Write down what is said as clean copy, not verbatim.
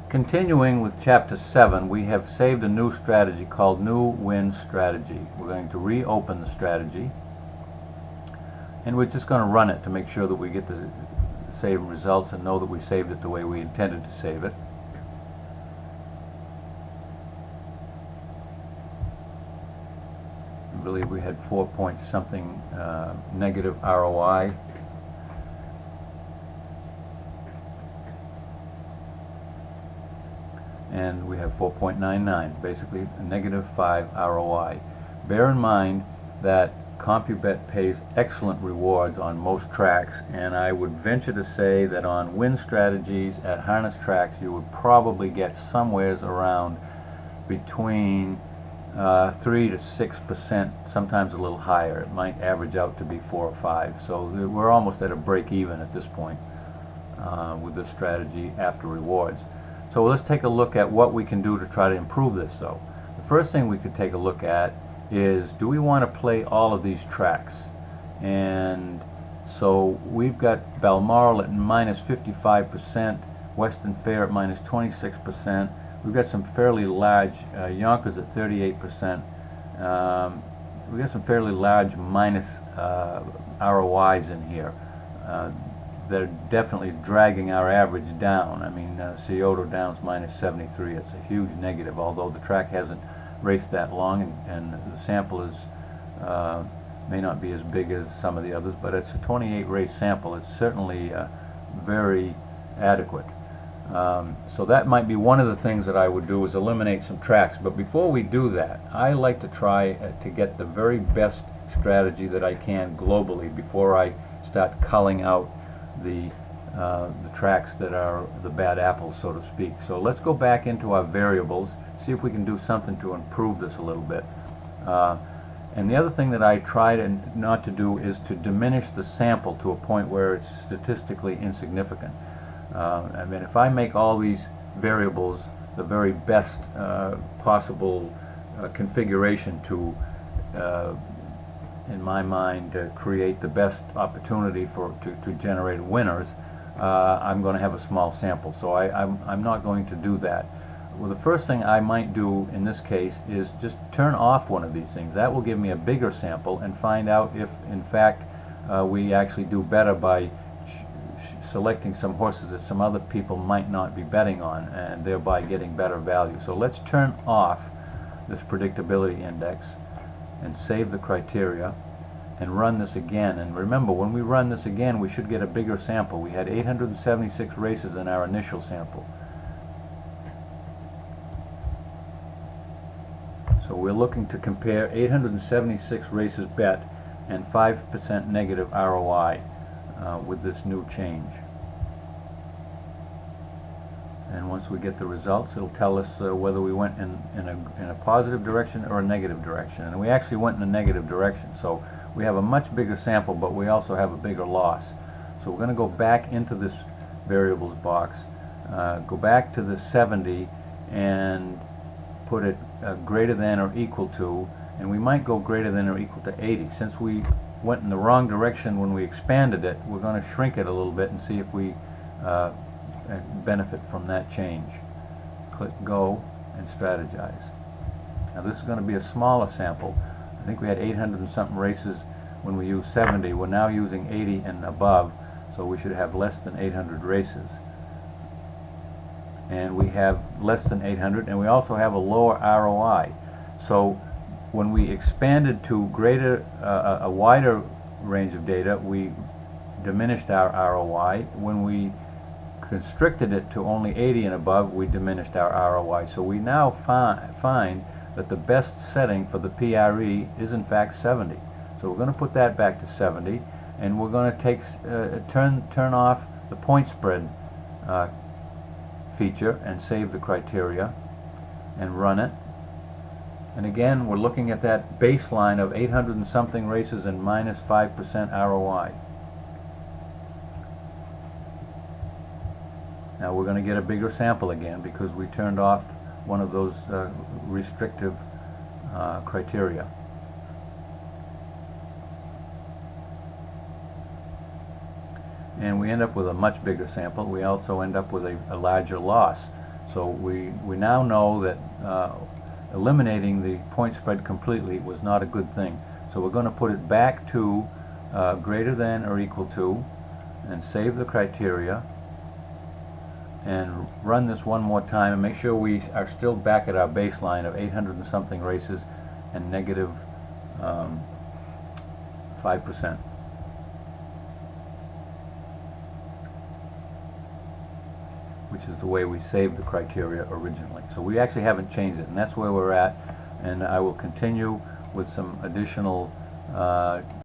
Continuing with Chapter 7, we have saved a new strategy called New Win Strategy. We're going to reopen the strategy, and we're just going to run it to make sure that we get the saved results and know that we saved it the way we intended to save it. I believe we had 4 point something negative ROI. And we have 4.99, basically a -5 ROI. Bear in mind that CompuBet pays excellent rewards on most tracks, and I would venture to say that on win strategies at harness tracks you would probably get somewheres around between 3 to 6%, sometimes a little higher. It might average out to be 4 or 5. So we're almost at a break even at this point with this strategy after rewards. So let's take a look at what we can do to try to improve this. So the first thing we could take a look at is, do we want to play all of these tracks? And so we've got Balmoral at -55%, Western Fair at -26%. We've got some fairly large Yonkers at 38%. We've got some fairly large minus ROIs in here. They're definitely dragging our average down. I mean, Scioto Downs -73. It's a huge negative, although the track hasn't raced that long, and the sample is may not be as big as some of the others, but it's a 28 race sample. It's certainly very adequate. So that might be one of the things that I would do, is eliminate some tracks. But before we do that, I like to try to get the very best strategy that I can globally before I start culling out the tracks that are the bad apples, so to speak. So let's go back into our variables, see if we can do something to improve this a little bit. And the other thing that I try not to do is to diminish the sample to a point where it's statistically insignificant. I mean, if I make all these variables the very best possible configuration to in my mind, create the best opportunity to generate winners, I'm going to have a small sample. So I'm not going to do that. Well, the first thing I might do in this case is just turn off one of these things. That will give me a bigger sample and find out if, in fact, we actually do better by selecting some horses that some other people might not be betting on, and thereby getting better value. So let's turn off this predictability index and save the criteria and run this again. And remember, when we run this again, we should get a bigger sample. We had 876 races in our initial sample. So we're looking to compare 876 races bet and 5% negative ROI with this new change. And once we get the results, it'll tell us whether we went in a positive direction or a negative direction. And we actually went in a negative direction. So we have a much bigger sample, but we also have a bigger loss. So we're going to go back into this variables box, go back to the 70 and put it greater than or equal to, and we might go greater than or equal to 80. Since we went in the wrong direction when we expanded it, we're going to shrink it a little bit and see if we benefit from that change. Click go and strategize. Now this is going to be a smaller sample. I think we had 800 and something races when we used 70. We're now using 80 and above, so we should have less than 800 races. And we have less than 800, and we also have a lower ROI. So when we expanded to a wider range of data, we diminished our ROI. When we constricted it to only 80 and above, we diminished our ROI. So we now find that the best setting for the PRE is in fact 70. So we're going to put that back to 70, and we're going to take turn off the point spread feature and save the criteria and run it. And again, we're looking at that baseline of 800 and something races and minus 5% ROI. Now we're going to get a bigger sample again because we turned off one of those restrictive criteria. And we end up with a much bigger sample. We also end up with a larger loss. So we now know that eliminating the point spread completely was not a good thing. So we're going to put it back to greater than or equal to, and save the criteria, and run this one more time and make sure we are still back at our baseline of 800 and something races and negative 5%. Which is the way we saved the criteria originally. So we actually haven't changed it, and that's where we're at. And I will continue with some additional